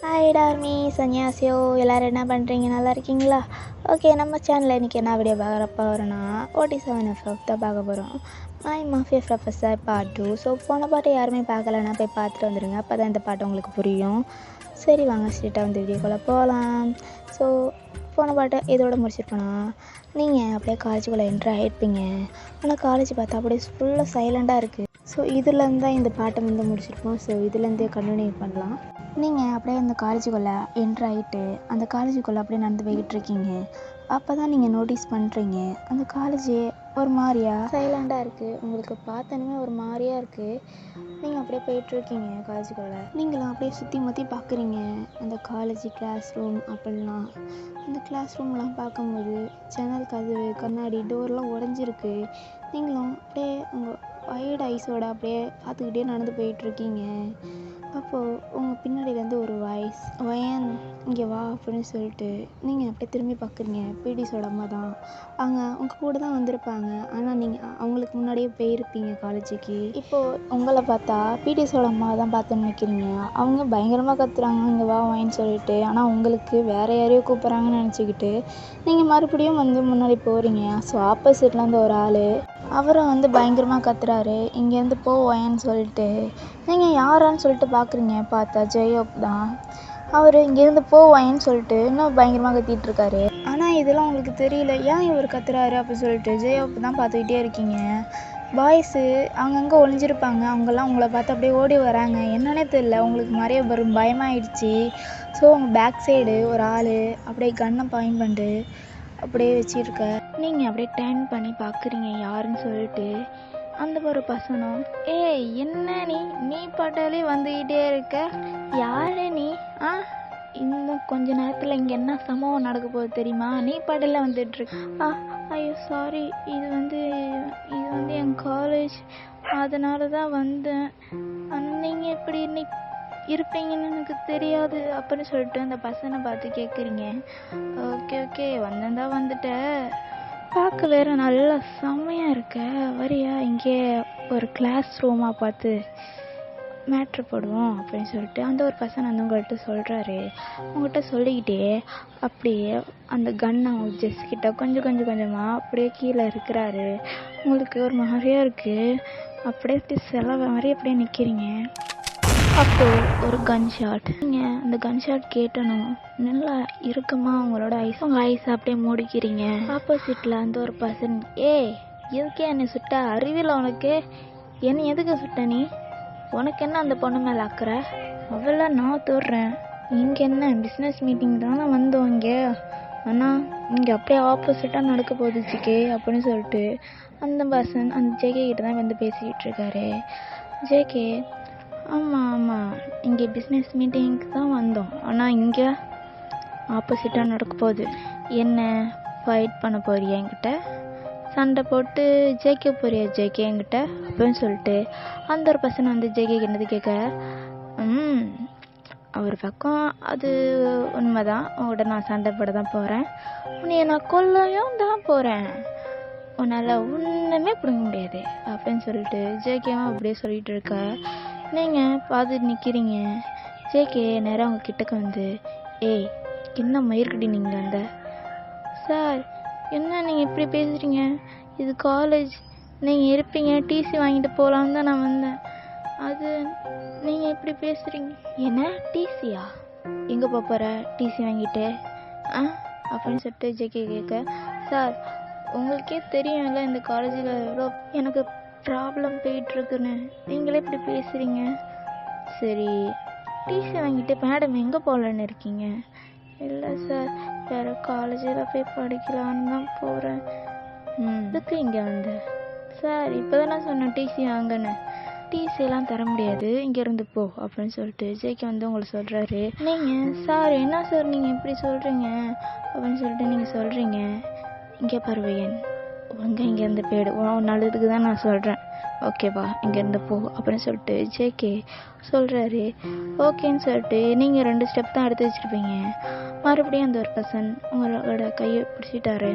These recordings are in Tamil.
ஹாய் டார்மி சன்யாசியோ எல்லோரும் என்ன பண்ணுறீங்க, நல்லா இருக்கீங்களா? ஓகே, நம்ம சேனலில் இன்றைக்கி என்ன வீடியோ பார்க்குறப்ப வரோன்னா 47FF தான் பார்க்க போகிறோம். ஐ மாஃபியா ப்ரொஃபஸர் பார்ட் 2. ஸோ போன பாட்டை யாருமே பார்க்கலன்னா போய் பார்த்துட்டு வந்துடுங்க, அப்போ தான் இந்த பாட்டு உங்களுக்கு புரியும். சரி வாங்க ஸ்ட்ரெயிட்டாக வந்து வீடியோக்குள்ளே போகலாம். ஸோ போன பாட்டை இதோட முடிச்சிருக்கோன்னா, நீங்கள் அப்படியே காலேஜுக்குள்ளே என்ட்ரு ஆகிருப்பீங்க. ஆனால் காலேஜ் பார்த்தா அப்படியே ஃபுல்லாக சைலண்ட்டாக இருக்குது. ஸோ இதுலேருந்து தான் இந்த பாட்டை வந்து முடிச்சிருப்போம். ஸோ இதுலேருந்தே கண்டினியூ பண்ணலாம். நீங்கள் அப்படியே அந்த காலேஜுக்குள்ளே என்ட்ரு ஆகிட்டு அந்த காலேஜுக்குள்ளே அப்படியே நடந்து போய்கிட்ருக்கீங்க. அப்போ தான் நீங்கள் நோட்டீஸ் பண்ணுறீங்க, அந்த காலேஜே ஒரு மாதிரியா சைலண்டாக இருக்குது. உங்களுக்கு பார்த்தனுமே ஒரு மாதிரியாக இருக்குது. நீங்கள் அப்படியே போயிட்டுருக்கீங்க காலேஜுக்குள்ளே. நீங்களும் அப்படியே சுற்றி முற்றி பார்க்குறீங்க அந்த காலேஜ் கிளாஸ் ரூம். அப்படிலாம் அந்த கிளாஸ் ரூம்லாம் பார்க்கும்போது ஜன்னல் கதவு கண்ணாடி டோர்லாம் உடஞ்சிருக்கு. நீங்களும் அப்படியே உங்கள் வைட் ஐஸோட அப்படியே பார்த்துக்கிட்டே நடந்து போயிட்டுருக்கீங்க. அப்போது உங்கள் பின்னாடியிலேருந்து ஒரு வாய்ஸ், வயன் இங்கே வா அப்படின்னு சொல்லிட்டு நீங்கள் அப்படியே திரும்பி பார்க்குறீங்க. பிடிஸோட அம்மா தான். அவங்க உங்கள் கூட தான் வந்திருப்பாங்க, ஆனால் நீங்கள் அவங்களுக்கு முன்னாடியே போயிருப்பீங்க காலேஜுக்கு. இப்போது உங்களை பார்த்தா பிடிஸோட அம்மா தான் பார்த்து நினைக்கிறீங்க. அவங்க பயங்கரமாக கத்துறாங்க இங்கே வா வாயின்னு சொல்லிட்டு. ஆனால் உங்களுக்கு வேறு யாரையோ கூப்பிட்றாங்கன்னு நினச்சிக்கிட்டு நீங்கள் மறுபடியும் வந்து முன்னாடி போகிறீங்க. ஸோ ஆப்போசிட்லேருந்து ஒரு ஆள் அவரை வந்து பயங்கரமாக கத்துறாரு, இங்கேருந்து போவேன்னு சொல்லிட்டு. நீங்கள் யாரான்னு சொல்லிட்டு பார்க்குறீங்க, பார்த்தா ஜெயோப் தான். அவர் இங்கேருந்து போவேன்னு சொல்லிட்டு இன்னும் பயங்கரமாக கத்திகிட்ருக்காரு. ஆனால் இதெல்லாம் உங்களுக்கு தெரியல, ஏன் இவர் கத்துறாரு அப்படின்னு சொல்லிட்டு ஜெயோப் தான் பார்த்துக்கிட்டே இருக்கீங்க. பாய்ஸு அங்கங்கே ஒளிஞ்சிருப்பாங்க, அவங்கெல்லாம் உங்களை பார்த்து அப்படியே ஓடி வராங்க. என்னன்னே தெரியல, உங்களுக்கு நிறைய பயமாயிடுச்சு. ஸோ உங்கள் பேக் சைடு ஒரு ஆள் அப்படியே கன்னை பாயிண்ட் பண்ணிட்டு அப்படியே வச்சிருக்க. நீங்கள் அப்படியே டர்ன் பண்ணி பார்க்குறீங்க யாருன்னு சொல்லிட்டு. அந்த ஒரு பசனும், ஏய் என்ன நீ பாட்டாலே வந்துக்கிட்டே இருக்க, யாரு நீ? இன்னும் கொஞ்ச நேரத்தில் இங்கே என்ன சம்பவம் நடக்க போகுது தெரியுமா? நீ பாட்டில் வந்துட்டுருக்க. ஐயோ சாரி, இது வந்து என் காலேஜ், அதனால தான் வந்தேன். ஆனால் நீங்கள் எப்படி இருப்பீங்கன்னு எனக்கு தெரியாது அப்படின்னு சொல்லிட்டு அந்த பசனை பார்த்து கேட்குறீங்க. ஓகே வந்தேன் வந்துட்ட, பார்க்க வேறு நல்லா செம்மையாக இருக்க, வரியா இங்கே ஒரு கிளாஸ் ரூமாக பார்த்து மேட்ரு போடுவோம் அப்படின்னு சொல்லிட்டு அந்த ஒரு பசன் வந்து உங்கள்கிட்ட சொல்கிறாரு. உங்கள்கிட்ட சொல்லிக்கிட்டே அப்படியே அந்த கன்னை ஜெஸ்கிட்ட கொஞ்சமாக அப்படியே கீழே இருக்கிறாரு. உங்களுக்கு ஒரு மாதிரியாக இருக்குது, அப்படியே செலவு மாதிரி அப்படியே நிற்கிறீங்க. அப்போது ஒரு கன் ஷாட். நீங்கள் அந்த கன் ஷாட் கேட்டணும் நல்லா இறுக்கமாக உங்கள் ஐஸ் அப்படியே மூடிக்கிறீங்க. ஆப்போசிட்டில் அந்த ஒரு பர்சன், எதுக்கே என்னை சுட்ட, அறிவியல் உனக்கு, என்னை எதுக்கு சுட்ட நீ? உனக்கு என்ன அந்த பொண்ணு மேலே அக்கறை? அவளை நான் தொடுறேன், இங்கே என்ன பிஸ்னஸ் மீட்டிங் தானே வந்தோம் இங்கே, ஆனால் இங்கே அப்படியே ஆப்போசிட்டாக நடக்க போகுது ஜிகே அப்படின்னு சொல்லிட்டு அந்த பர்சன் அந்த ஜேகே கிட்ட தான் வந்து பேசிக்கிட்டு இருக்காரு. ஜேகே, ஆமாம் இங்கே பிஸ்னஸ் மீட்டிங்க்கு தான் வந்தோம், ஆனால் இங்கே ஆப்போசிட்டாக நடக்க போகுது. என்ன ஃபைட் பண்ண போறியா என்கிட்ட? சண்டை போட்டு ஜெயிக்க போறியா ஜெயிக்க என்கிட்ட அப்படின்னு சொல்லிட்டு அந்த ஒரு பர்சன் வந்து ஜெயிக்க என்னது கேட்க, அவர் பக்கம் அது உண்மைதான், உங்கள்கிட்ட நான் சண்டை போட தான் போகிறேன், உன்னைய நான் கொல்லவும் தான் போகிறேன், உன்னால் ஒன்றுமே பிடுங்க முடியாது அப்படின்னு சொல்லிட்டு ஜேகேவும் அப்படியே சொல்லிட்டு இருக்க. நீங்கள் பார்த்துட்டு நிற்கிறீங்க. ஜேகே நேராக அவங்க கிட்டக்க வந்து, என்ன மயிர்கடி நீங்கள் வந்த? சார் என்ன நீங்கள் இப்படி பேசுகிறீங்க, இது காலேஜ், நீங்கள் இருப்பீங்க, டிசி வாங்கிட்டு போகலான்னு தான் நான் வந்தேன், அது நீங்கள் இப்படி பேசுகிறீங்க. என்ன டிசியா? எங்கே போகிற டிசி வாங்கிட்டு அப்படின்னு சொல்லிட்டு ஜேகே கேட்க, சார் உங்களுக்கே தெரியும்ல இந்த காலேஜில் எவ்வளோ எனக்கு ப்ராப்ளம் போயிட்டுருக்குன்னு, நீங்களே இப்படி பேசுகிறீங்க. சரி டிசி வாங்கிட்டு மேடம் எங்கே போகலன்னு இருக்கீங்க? இல்லை சார், வேறு காலேஜில் போய் படிக்கலான்னு தான் போகிறேன். இதுக்கு இங்கே வந்து சார் இப்போ தான் நான் சொன்னேன் டிசி வாங்கன்னு, டிசியெல்லாம் தர முடியாது, இங்கேருந்து போ அப்படின்னு சொல்லிட்டு ஜேகே வந்து உங்களை சொல்கிறாரு. நீங்கள் சார் என்ன சார் நீங்கள் இப்படி சொல்கிறீங்க அப்படின்னு சொல்லிட்டு நீங்கள் சொல்கிறீங்க. இங்கே பருவையன் இங்கேருந்து போயிடு, நல்லதுக்கு தான் நான் சொல்கிறேன், ஓகேவா இங்கேருந்து போ அப்படின்னு சொல்லிட்டு ஜேகே சொல்கிறாரு. ஓகேன்னு சொல்லிட்டு நீங்கள் 2 ஸ்டெப் தான் எடுத்து வச்சுருப்பீங்க. மறுபடியும் அந்த ஒரு பர்சன் உங்களோட கையை பிடிச்சிட்டாரு.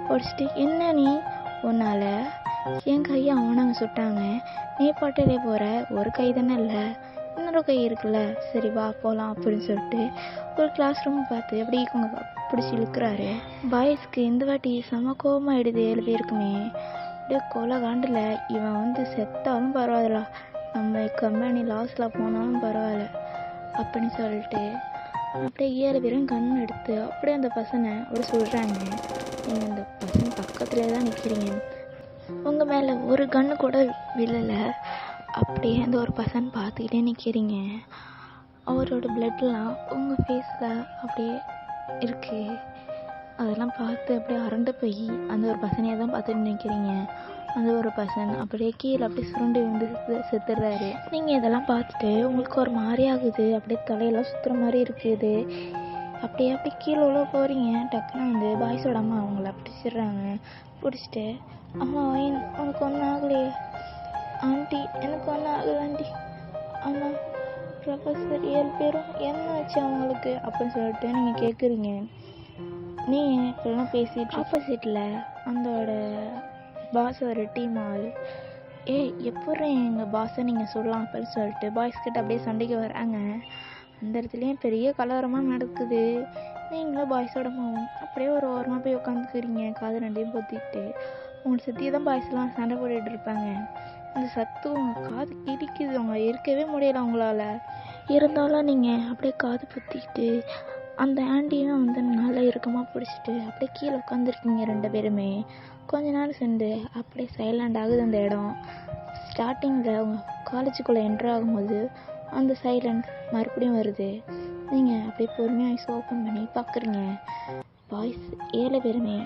பிடிச்சிட்டு, என்ன நீ, உன்னால் என் கையை அவனாங்க சுட்டாங்க, நீ பாட்டிலே போகிற, ஒரு கை தானே இல்லை, இன்னொரு கை இருக்குல்ல, சரி வா போகலாம் அப்படின்னு சொல்லிட்டு ஒரு கிளாஸ் ரூம் பார்த்து அப்படி இவங்க பிடிச்சி இழுக்கிறாரு. பாய்ஸ்க்கு இந்த வாட்டி செம கோபமாயிடுது 7 பேருக்குமே. அப்படியே கொலை காண்டில் இவன் செத்தாலும் பரவாயில்ல, நம்ம கம்பெனி லாஸில் போனாலும் பரவாயில்ல அப்படின்னு சொல்லிட்டு அப்படியே 7 பேரும் கண் எடுத்து அப்படியே அந்த பசனை ஒரு சொல்கிறாங்க. நீங்கள் அந்த பசங்க பக்கத்துலேயே தான் நிற்கிறீங்க, உங்கள் மேலே ஒரு கன்று கூட விழலை. அப்படியே அந்த ஒரு பர்சன் பார்த்துக்கிட்டே நிற்கிறீங்க. அவரோட பிளட்லாம் உங்கள் ஃபேஸில் அப்படியே இருக்குது. அதெல்லாம் பார்த்து அப்படியே அரண்டு போய் அந்த ஒரு பர்சனையே தான் பார்த்துட்டு நிற்கிறீங்க. அந்த ஒரு பர்சன் அப்படியே கீழே அப்படியே சுருண்டு செத்துடுறாரு. நீங்கள் இதெல்லாம் பார்த்துட்டு உங்களுக்கு ஒரு மாதிரி ஆகுது, அப்படியே தலையெல்லாம் சுற்றுற மாதிரி இருக்குது. அப்படியே கீழே உள்ள போகிறீங்க. டக்குன்னு பாய்ஸோட அம்மா அவங்கள பிடிச்சிடுறாங்க. பிடிச்சிட்டு அம்மா உனக்கு ஒன்றும் ஆகலையே ஆண்டி, எனக்கு ஒன்றும் ஆகலை ஆண்டி, அம்மா ப்ரொஃபஸர் 7 பேரும் என்ன ஆச்சு அவங்களுக்கு அப்படின்னு சொல்லிட்டு நீங்கள் கேட்குறீங்க. நீ இப்பெல்லாம் பேசிட்டு ஆப்போசிட்டில் அந்தோட பாஸ் ஒரு டீம் ஆள், எப்படி எங்கள் பாஸை நீங்கள் சொல்லலாம் அப்படின்னு சொல்லிட்டு பாய்ஸ் கிட்ட அப்படியே சண்டைக்கு வராங்க. அந்த இடத்துலையும் பெரிய கலவரமாக நடக்குது. நீங்களும் பாய்ஸோட மாவும் அப்படியே ஒரு ஓரமாக போய் உட்காந்துக்கிறீங்க, காது ரெண்டையும் பொத்திக்கிட்டு. உங்களை சுற்றி தான் பாய்ஸ்லாம் சண்டை போட்டுட்டு இருப்பாங்க. அந்த சத்து உங்கள் காது கிடிக்குது, அவங்க இருக்கவே முடியலை உங்களால். இருந்தாலும் நீங்கள் அப்படியே காது பொத்திக்கிட்டு அந்த ஆண்டியும் நல்லா இறுக்கமாக பிடிச்சிட்டு அப்படியே கீழே உட்காந்துருக்கீங்க 2 பேருமே. கொஞ்ச நேரம் சென்று அப்படியே சைலண்ட் ஆகுது அந்த இடம். ஸ்டார்டிங்கில் அவங்க காலேஜுக்குள்ளே என்ட்ரு ஆகும்போது அந்த சைலண்ட் மறுபடியும் வருது. நீங்கள் அப்படியே பொறுமையாக ஐஸ் ஓப்பன் பண்ணி பார்க்குறீங்க. பாய்ஸ் 7 பேருமே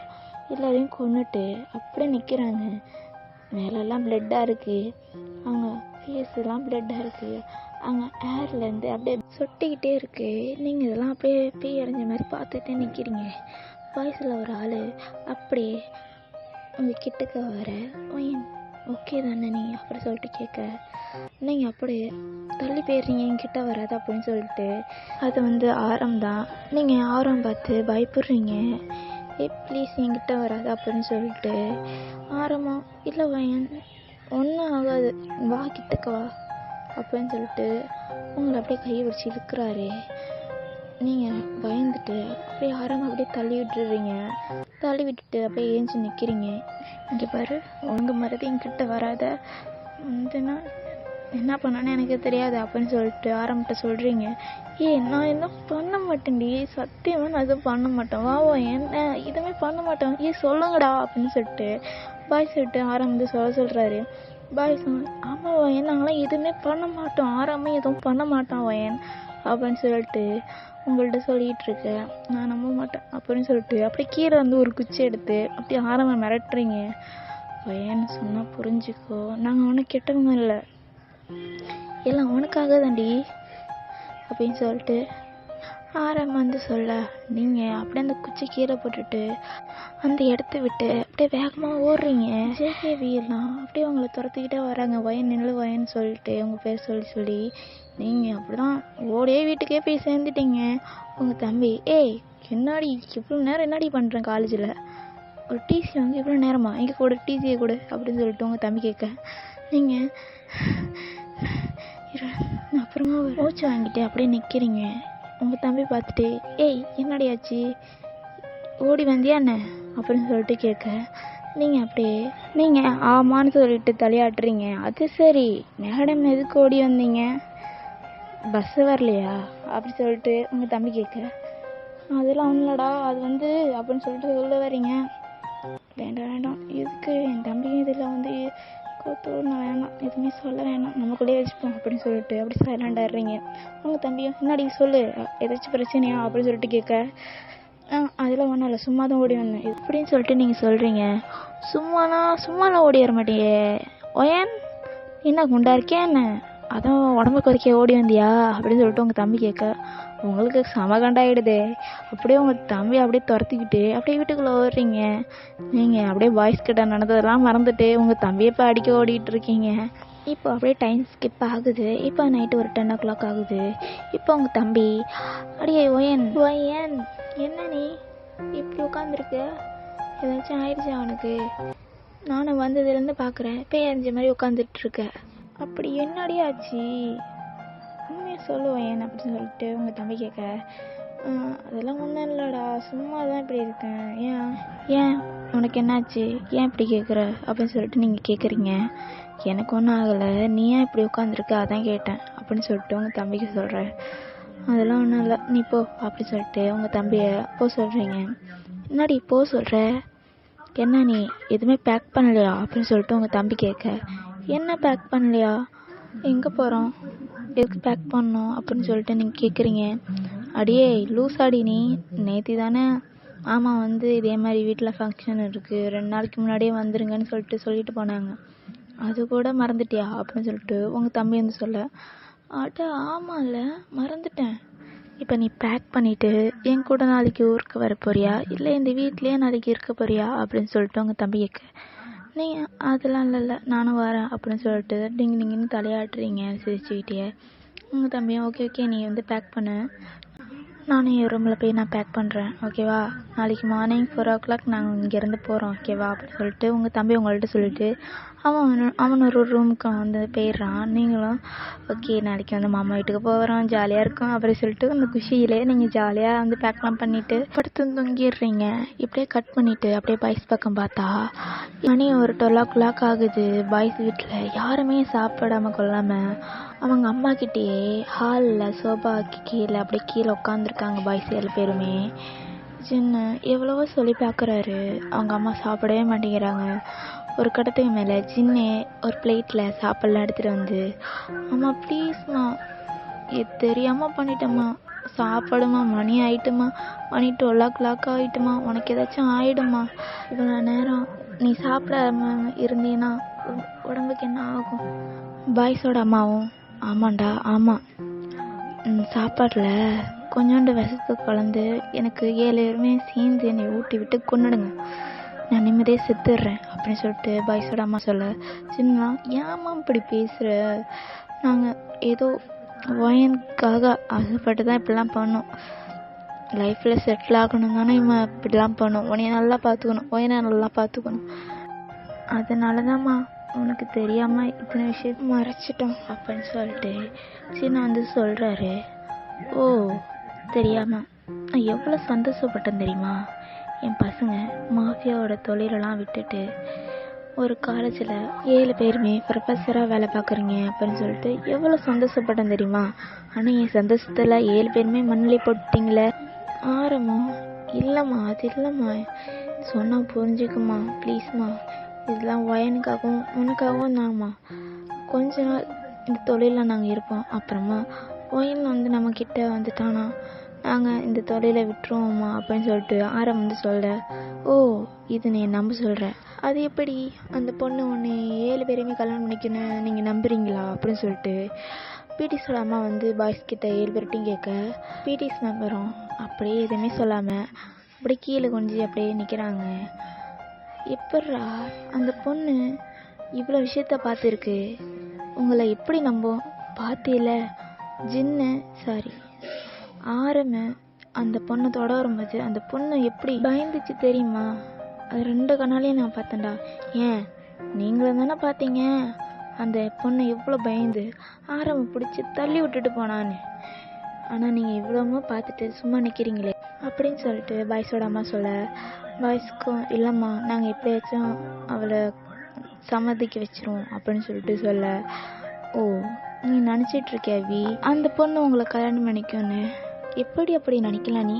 எல்லோரையும் கொன்னுட்டு அப்படியே நிற்கிறாங்க. மேலெல்லாம் பிளட்டாக இருக்குது, அவங்க ஃபேஸ்லாம் பிளட்டாக இருக்குது, அவங்க ஏர்லேருந்து அப்படியே சொட்டிக்கிட்டே இருக்குது. நீங்கள் இதெல்லாம் அப்படியே பேய் அடைஞ்ச மாதிரி பார்த்துட்டே நிற்கிறீங்க. பாய்ஸில் ஒரு ஆள் அப்படியே உங்கள் கிட்டக்க வர, ஓகே தானே நீ அப்படி சொல்லிட்டு கேட்க, நீங்கள் அப்படியே தள்ளி போயிடுறீங்க, என்கிட்ட வராது அப்படின்னு சொல்லிட்டு. அது ஆரம் தான். நீங்கள் ஆரம் பார்த்து பயப்படுறீங்க, ப்ளீஸ் என்கிட்ட வராது அப்படின்னு சொல்லிட்டு. ஆரமா இல்லை வயன் ஒன்றும் ஆகாது, வா கிட்டக்க வா அப்படின்னு சொல்லிட்டு உங்களை அப்படியே கையை வச்சு இழுக்கிறாரு. நீங்கள் பயந்துட்டு அப்படியே ஆரம்பம் அப்படியே தள்ளி விட்டுறீங்க. தள்ளி விட்டுட்டு அப்படியே ஏஞ்சி நிற்கிறீங்க. இங்கே பாரு, ஒழுங்கு மறுபடியும் என்கிட்ட வராத, நான் என்ன பண்ணேன்னு எனக்கு தெரியாது அப்படின்னு சொல்லிட்டு ஆரம்பிட்ட சொல்கிறீங்க. நான் எதுவும் பண்ண மாட்டேன்டி, சத்தியமாக நான் எதுவும் பண்ண மாட்டேன், வா என்ன எதுவுமே பண்ண மாட்டேன், சொல்லுங்கடா அப்படின்னு சொல்லிட்டு பாய்ஸ் விட்டு ஆரம்பி சொல்கிறாரு. பாய்ஸ் ஆமாம் வயன், நாங்களாம் எதுவுமே பண்ண மாட்டோம், ஆரம்பம் எதுவும் பண்ண மாட்டான் வயன் அப்படின்னு சொல்லிட்டு உங்கள்கிட்ட சொல்லிகிட்டு இருக்கேன். நான் நம்ப மாட்டேன் அப்படின்னு சொல்லிட்டு அப்படியே கீழே ஒரு குச்சி எடுத்து அப்படியே ஆரம்பம் மிரட்டுறீங்க. வயன் சொன்னால் புரிஞ்சுக்கோ, நாங்கள் அவனுக்கு கெட்டவங்க இல்லை, எல்லாம் அவனுக்காக தாண்டி அப்படின்னு சொல்லிட்டு ஆரம்பம் சொல்ல, நீங்கள் அப்படியே அந்த குச்சி கீழே போட்டுட்டு அந்த இடத்த விட்டு அப்படியே வேகமாக ஓடுறீங்க. ஜேகேவி எல்லாம் அப்படியே உங்களை துரத்துக்கிட்டே வராங்க. வயன் நில்லு வயன்னு சொல்லிட்டு உங்கள் பேர் சொல்லி நீங்கள் அப்படி தான் ஓடியே வீட்டுக்கே போய் சேர்ந்துட்டீங்க. உங்கள் தம்பி என்னாடி இவ்வளோ நேரம் என்னடி பண்ணுறேன் காலேஜில், ஒரு டிசி வாங்கி இவ்வளோ நேரமா, எங்கே கூட டிசியை கொடு அப்படின்னு சொல்லிட்டு உங்கள் தம்பி கேட்க, நீங்கள் அப்புறமா ஓச்சு வாங்கிட்டு அப்படியே நிற்கிறீங்க. உங்கள் தம்பி பார்த்துட்டு என்னடி ஆச்சு, ஓடி வந்தியா என்ன அப்படின்னு சொல்லிட்டு கேட்க, நீங்கள் அப்படியே ஆமான்னு சொல்லிட்டு தலையாட்டுறீங்க. அது சரி மேடம் எதுக்கு ஓடி வந்தீங்க, பஸ்ஸு வரலையா அப்படி சொல்லிட்டு உங்கள் தம்பி கேட்க, அதெல்லாம் ஒன்றுலடா அது அப்படின்னு சொல்லிட்டு சொல்ல வரீங்க. வேண்டாம் எதுக்கு, என் தம்பியும் இதில் கோத்தூர்னா வேணாம், எதுவுமே சொல்ல வேணாம், நமக்குள்ளேயே வச்சுப்போம் அப்படின்னு சொல்லிட்டு அப்படி சைலண்ட் ஆடுறீங்க. உங்கள் தம்பியும் என்னடி சொல்லு, ஏதாச்சும் பிரச்சனையா அப்படின்னு சொல்லிட்டு கேட்க, அதெல்லாம் ஒன்றும் இல்லை, சும்மா தான் ஓடி வந்தேன் இப்படின்னு சொல்லிட்டு நீங்கள் சொல்கிறீங்க. சும்மாலாம் ஓடி வர மாட்டேயே ஒயன், என்ன குண்டா இருக்கே என்ன, அதான் உடம்புக்கு வரைக்கும் ஓடி வந்தியா அப்படின்னு சொல்லிட்டு உங்கள் தம்பி கேட்க, உங்களுக்கு செம கண்டாயிடுதே. அப்படியே உங்கள் தம்பி அப்படியே துரத்திக்கிட்டு அப்படியே வீட்டுக்குள்ளே ஓடுறீங்க. நீங்கள் அப்படியே பாய்ஸ் கிட்ட நடந்ததெல்லாம் மறந்துட்டு உங்கள் தம்பியை இப்போ அடிக்க ஓடிட்டு இருக்கீங்க. இப்போ அப்படியே டைம் ஸ்கிப் ஆகுது. இப்போ நைட்டு ஒரு 10 o'clock ஆகுது. இப்போ உங்கள் தம்பி அப்படியே ஒயன் என்ன நீ இப்படி உட்காந்துருக்க, ஏதாச்சும் ஆயிடுச்சா அவனுக்கு, நானும் வந்ததுலேருந்து பார்க்குறேன் பேய் அறிஞ்ச மாதிரி உட்காந்துட்ருக்க, அப்படி என்னடி ஆச்சு, உண்மையாக சொல்லுவேன் ஏன் அப்படின்னு சொல்லிட்டு உங்கள் தம்பி கேட்க, அதெல்லாம் ஒன்றும் இல்லைடா, சும்மா தான் இப்படி இருக்கேன். ஏன் உனக்கு என்னாச்சு, ஏன் இப்படி கேட்குற அப்படின்னு சொல்லிட்டு நீங்கள் கேட்குறீங்க. எனக்கு ஒன்றும் ஆகலை, நீ ஏன் இப்படி உட்காந்துருக்க அதான் கேட்டேன் அப்படின்னு சொல்லிட்டு உங்கள் தம்பிக்கு சொல்கிறேன். அதெல்லாம் ஒன்றும் இல்லை, நீ போ அப்படின்னு சொல்லிட்டு உங்கள் தம்பியை போ சொல்கிறீங்க. என்னடி போ சொல்கிற, என்ன நீ எதுவுமே பேக் பண்ணலையா அப்படின்னு சொல்லிட்டு உங்கள் தம்பி கேட்க, என்ன பேக் பண்ணலையா, எங்கே போகிறோம், எதுக்கு பேக் பண்ணோம் அப்படின்னு சொல்லிட்டு நீங்கள் கேட்குறீங்க. அடியே லூசாடி, நீ நேற்று தானே மாமா வந்து இதே மாதிரி வீட்டில் ஃபங்க்ஷன் இருக்குது, 2 நாளைக்கு முன்னாடியே வந்துருங்கன்னு சொல்லிட்டு போனாங்க, அது கூட மறந்துட்டியா அப்படின்னு சொல்லிட்டு உங்கள் தம்பி வந்து சொல்ல, அட ஆமாம்ல மறந்துட்டேன். இப்போ நீ பேக் பண்ணிவிட்டு என் கூட நாளைக்கு ஊருக்கு வர போறியா, இல்லை இந்த வீட்லேயே நாளைக்கு இருக்க போறியா அப்படின்னு சொல்லிட்டு உங்கள் தம்பி கேட்க, நீ அதெல்லாம் இல்லை நானும் வரேன் அப்படின்னு சொல்லிட்டு நீங்கன்னு தலையாட்டுறீங்க சிரிச்சுக்கிட்டே. உங்கள் தம்பியும் ஓகே நீ வந்து பேக் பண்ணு, நானும் என் ரூமில் போய் நான் பேக் பண்ணுறேன் ஓகேவா, நாளைக்கு மார்னிங் 4 o'clock நாங்கள் இங்கேருந்து போகிறோம் ஓகேவா அப்படின்னு சொல்லிட்டு உங்கள் தம்பி உங்கள்கிட்ட சொல்லிவிட்டு அவன் ஒரு ரூமுக்கு வந்து போயிடுறான். நீங்களும் ஓகே நாளைக்கு வந்து மாமா வீட்டுக்கு போகிறோம், ஜாலியாக இருக்கும் அப்படின்னு சொல்லிட்டு அந்த குஷியிலே நீங்கள் ஜாலியாக வந்து பேக்லாம் பண்ணிவிட்டு படுத்து தூங்கிடுறீங்க. இப்படியே கட் பண்ணிவிட்டு அப்படியே பாய்ஸ் பக்கம் பார்த்தா மணி ஒரு 12 o'clock ஆகுது. பாய்ஸ் வீட்டில் யாருமே சாப்பிடாம கொள்ளாமல் அவங்க அம்மா கிட்டேயே ஹாலில் சோபாக்கு கீழே உட்காந்துருக்காங்க பாய்ஸ் 7 பேருமே. சின்ன எவ்வளவோ சொல்லி பார்க்குறாரு, அவங்க அம்மா சாப்பிடவே மாட்டேங்கிறாங்க. ஒரு கடத்துக்கு மேலே சின்ன ஒரு பிளேட்டில் சாப்பாடுலாம் எடுத்துகிட்டு வந்து, அம்மா ப்ளீஸ்மா தெரியாமல் பண்ணிட்டேம்மா, சாப்பாடுமா, மணி ஆகிட்டுமா, மணி 12 o'clock ஆகிட்டுமா, உனக்கு ஏதாச்சும் ஆகிடுமா, இவ்வளோ நேரம் நீ சாப்பிடாம இருந்தீன்னா உடம்புக்கு என்ன ஆகும். பாய்ஸோட அம்மாவும் ஆமாண்டா ஆமாம், சாப்பாட்டில் கொஞ்சோண்டு விஷத்தை கலந்து எனக்கு 7 பேருமே சேர்ந்து என்னை ஊட்டி விட்டு கொன்னுடுங்க, நான் நிம்மதியாக செத்துடுறேன் அப்படின்னு சொல்லிட்டு பாய்ஸோட அம்மா சொல்ல, சின்ன ஏம்மா இப்படி பேசுகிற, நாங்கள் ஏதோ ஒயனுக்காக ஆசைப்பட்டு தான் இப்படிலாம் பண்ணோம், லைஃப்பில் செட்டில் ஆகணும் தானே இவன் இப்படிலாம் பண்ணோம், உன்னைய நல்லா பார்த்துக்கணும், ஒயனை நல்லா பார்த்துக்கணும், அதனால தான்மா உனக்கு தெரியாமல் இத்தனை விஷயத்த மறைச்சிட்டோம் அப்படின்னு சொல்லிட்டு சின்ன வந்து சொல்கிறாரு. ஓ தெரியாமல் நான் எவ்வளோ சந்தோஷப்பட்டேன் தெரியுமா, என் பசங்க மாஃபியாவோட தொழிலெல்லாம் விட்டுட்டு ஒரு காலேஜில் 7 பேருமே ப்ரொஃபஸராக வேலை பார்க்குறீங்க அப்படின்னு சொல்லிட்டு எவ்வளோ சந்தோஷப்பட்டேன் தெரியுமா, ஆனால் என் சந்தோஷத்தில் 7 பேருமே மண்ணிலே போட்டுட்டிங்களே. ஆரம்பம் இல்லைம்மா, அது இல்லைம்மா, சொன்னால் புரிஞ்சுக்குமா ப்ளீஸ்மா, இதெல்லாம் ஒயனுக்காகவும் உனக்காகவும் தான்மா, கொஞ்ச நாள் இந்த தொழிலில் நாங்கள் இருப்போம், அப்புறமா ஒயன் வந்து நம்மக்கிட்ட வந்துட்டானா நாங்கள் இந்த தொழிலை விட்டுருவோம்மா அப்படின்னு சொல்லிட்டு ஆரம் வந்து சொல்ல, ஓ இது நீ நம்ப சொல்கிற, அது எப்படி அந்த பொண்ணு ஒன்று 7 பேரையுமே கல்யாணம் பண்ணிக்கணும் நீங்கள் நம்புறீங்களா அப்படின்னு சொல்லிட்டு பிடிஸோட அம்மா வந்து பாய்ஸ் கிட்ட 7 பேர்ட்டையும் கேட்க, பிடிஸ் நம்புகிறோம் அப்படியே எதுவுமே சொல்லாமல் அப்படியே கீழே கொஞ்சம் அப்படியே நிற்கிறாங்க. எப்பட்றா அந்த பொண்ணு இவ்வளோ விஷயத்த பார்த்துருக்கு, உங்களை எப்படி நம்பும், பார்த்தில ஜின்னு சாரி ஆரம்ப அந்த பொண்ணை தொட வரும்போது அந்த பொண்ணு எப்படி பயந்துச்சு தெரியுமா, அது 2 கண்ணாலையும் நான் பார்த்தேன்டா, ஏன் நீங்களும் தானே பார்த்தீங்க அந்த பொண்ணை எவ்வளோ பயந்து ஆரம்ப பிடிச்சி தள்ளி விட்டுட்டு போனான்னு, ஆனால் நீங்கள் இவ்வளோமோ பார்த்துட்டு சும்மா நிற்கிறீங்களே அப்படின்னு சொல்லிட்டு பாய்ஸோட அம்மா சொல்ல, பாய்ஸ்க்கும் இல்லைம்மா நாங்கள் எப்படியாச்சும் அவளை சம்மதிக்க வச்சிருவோம் அப்படின்னு சொல்லிட்டு சொல்ல, ஓ நீ நினச்சிட்ருக்கியா வி அந்த பொண்ணு உங்களை கல்யாணம் பண்ணிக்கும்னு, எப்படி அப்படி நினைக்கலாம் நீ,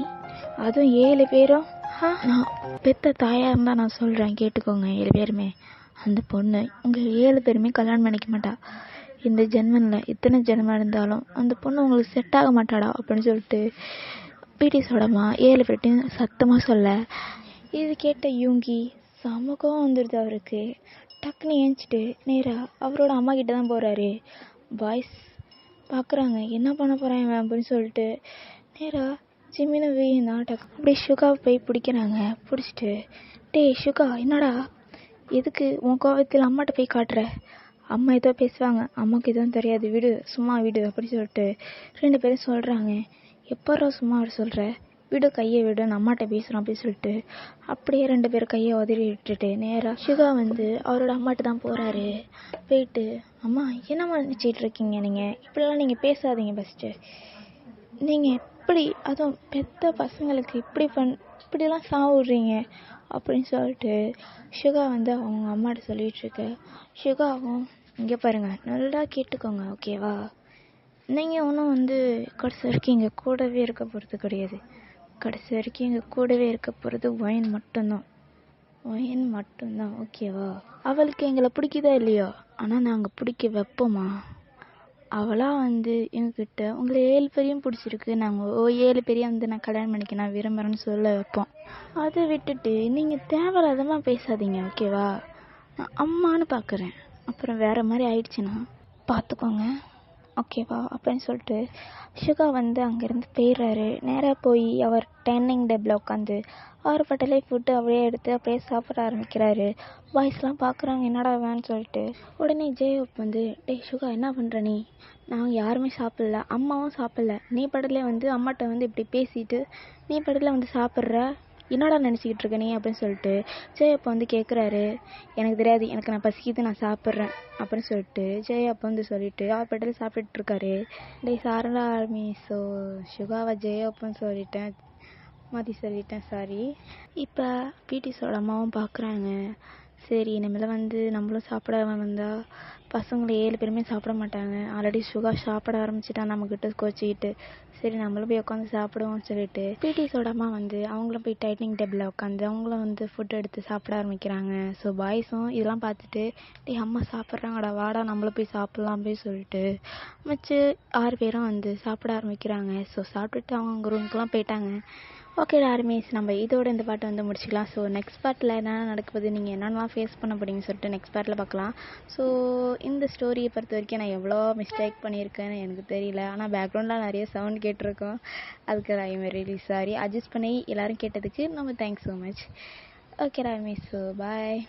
அதுவும் 7 பேரும், நான் பெத்த தாயாக இருந்தால் நான் சொல்கிறேன் கேட்டுக்கோங்க, 7 பேருமே அந்த பொண்ணு உங்கள் 7 பேருமே கல்யாணம் பண்ணிக்க மாட்டா, இந்த ஜென்மனில் இத்தனை ஜென்மம் இருந்தாலும் அந்த பொண்ணு உங்களுக்கு செட் ஆக மாட்டாடா அப்படின்னு சொல்லிட்டு பிடிஸோடமா 7 பேர்ட்டையும் சத்தமாக சொல்ல, இது கேட்ட யூங்கி சமூகம் வந்துடுது அவருக்கு. டக்குன்னு ஏஞ்சிட்டு நேராக அவரோட அம்மா கிட்ட தான் போகிறாரு. பாய்ஸ் பார்க்குறாங்க என்ன பண்ண போகிறான் இவன் அப்படின்னு சொல்லிட்டு நேராக ஜிம்மின வீந்தான் டக்கு அப்படியே சுகாவை போய் பிடிக்கிறாங்க. பிடிச்சிட்டு டேய் சுகா என்னடா எதுக்கு உன் கோவத்தில் அம்மாட்ட போய் காட்டுற, அம்மா ஏதோ பேசுவாங்க, அம்மாவுக்கு எதுவும் தெரியாது, விடு சும்மா விடு அப்படின்னு சொல்லிட்டு 2 பேரும் சொல்கிறாங்க. எப்போரா சும்மா அவர் சொல்கிற, விடு கையை விடு, நான் அம்மாட்ட பேசுகிறோம் அப்படின்னு சொல்லிட்டு அப்படியே 2 பேரும் கையை உதறி விட்டுட்டு நேராக சுகா வந்து அவரோட அம்மாட்ட தான் போகிறாரு. போயிட்டு, அம்மா என்னம்மா நினச்சிட்டு இருக்கீங்க, நீங்கள் இப்படிலாம் நீங்கள் பேசாதீங்க, ஃபஸ்ட்டு நீங்கள் இப்படி அதுவும் பெத்த பசங்களுக்கு இப்படிலாம் சாவுடுறீங்க அப்படின்னு சொல்லிட்டு சுகா வந்து அவங்க அம்மாட்ட சொல்லிகிட்ருக்கு. சுகாவும், இங்கே பாருங்கள், நல்லா கேட்டுக்கோங்க ஓகேவா, நீங்கள் ஒன்றும் வந்து கடைசி வரைக்கும் இங்கே கூடவே இருக்க போகிறது கிடையாது. கடைசி வரைக்கும் இங்கே கூடவே இருக்க போகிறது ஒயின் மட்டும்தான் ஓகேவா. அவளுக்கு எங்களை பிடிக்குதா இல்லையோ, ஆனால் நாங்கள் பிடிக்க வைப்போமா. அவளாக வந்து எங்ககிட்ட உங்களை 7 பேரையும் பிடிச்சிருக்கு, நாங்கள் 7 பேரையும் வந்து நான் கல்யாணம் பண்ணிக்க நான் விரும்புகிறேன்னு சொல்ல வைப்போம். அதை விட்டுட்டு நீங்கள் தேவையில்லாதமாக பேசாதீங்க ஓகேவா. நான் அம்மானு பார்க்குறேன், அப்புறம் வேறு மாதிரி ஆயிடுச்சுன்னா பார்த்துக்கோங்க ஓகேவா அப்படின்னு சொல்லிட்டு சுகா வந்து அங்கேருந்து போயிடுறாரு. நேராக போய் அவர் டைனிங் டேபிளில் உட்காந்து 6 பட்டலே ஃபுட்டு அப்படியே எடுத்து அப்படியே சாப்பிட ஆரம்பிக்கிறாரு. பாய்ஸ்லாம் பார்க்குறாங்க என்னடா வேன்னு சொல்லிட்டு. உடனே ஜேயோப் வந்து, டேய் சுகா என்ன பண்ணுற நீ, நாங்கள் யாருமே சாப்பிடல, அம்மாவும் சாப்பிடல, நீ படலே வந்து அம்மாட்ட வந்து இப்படி பேசிட்டு நீ படலே வந்து சாப்பிட்ற, என்னடா நினச்சிக்கிட்டு இருக்க நீ அப்படின்னு சொல்லிட்டு ஜெயப்பா வந்து கேட்குறாரு. எனக்கு தெரியாது, எனக்கு நான் பசிக்குது, நான் சாப்பிட்றேன் அப்படின்னு சொல்லிட்டு ஜெயப்பா வந்து சொல்லிட்டு அவர் பட்டேல் சாப்பிட்டுட்டு இருக்காரு. டேய் சாரடா ஆர்மி, ஸோ சுகாவை ஜெயப்பான்னு சொல்லிட்டேன் சாரி. இப்போ பிடிஸோட அம்மாவும் பார்க்குறாங்க, சரி இனிமேல் வந்து நம்மளும் சாப்பிட வந்தால் பசங்களை 7 பேருமே சாப்பிட மாட்டாங்க, ஆல்ரெடி சுகா சாப்பிட ஆரம்பிச்சிட்டா நம்மக்கிட்ட கோச்சிக்கிட்டு, சரி நம்மளும் போய் உட்காந்து சாப்பிடுவோம்னு சொல்லிட்டு பிடிஸோட அம்மா வந்து அவங்களும் போய் டைனிங் டேபிளில் உட்காந்து அவங்களும் வந்து ஃபுட் எடுத்து சாப்பிட ஆரம்பிக்கிறாங்க. ஸோ பாய்ஸும் இதெல்லாம் பார்த்துட்டு, டேய் அம்மா சாப்பிட்றாங்கடா வாடா நம்மளும் போய் சாப்பிட்லாம் அப்படின்னு சொல்லிட்டு மிச்ச 6 பேரும் வந்து சாப்பிட ஆரம்பிக்கிறாங்க. ஸோ சாப்பிட்டுட்டு அவங்க ரூமுக்குலாம் போயிட்டாங்க. ஓகே ஆர்மிஸ், நம்ம இதோட இந்த பாட்டை வந்து முடிச்சிக்கலாம். ஸோ நெக்ஸ்ட் பார்ட்டில் என்னென்ன நடக்குது, நீங்கள் என்னென்னலாம் ஃபேஸ் பண்ண போறீங்கன்னு சொல்லிட்டு நெக்ஸ்ட் பார்ட்டில் பார்க்கலாம். ஸோ இந்த ஸ்டோரியை பொறுத்த வரைக்கும் நான் எவ்வளோ மிஸ்டேக் பண்ணியிருக்கேன்னு எனக்கு தெரியல, ஆனால் பேக்ரவுண்டில் நிறைய சவுண்ட் கேட்டிருக்கோம், அதுக்கு I am really sorry. Adjust பண்ணி எல்லோரும் கேட்டதுக்கு நம்ம thanks so much. Okay armies, so bye.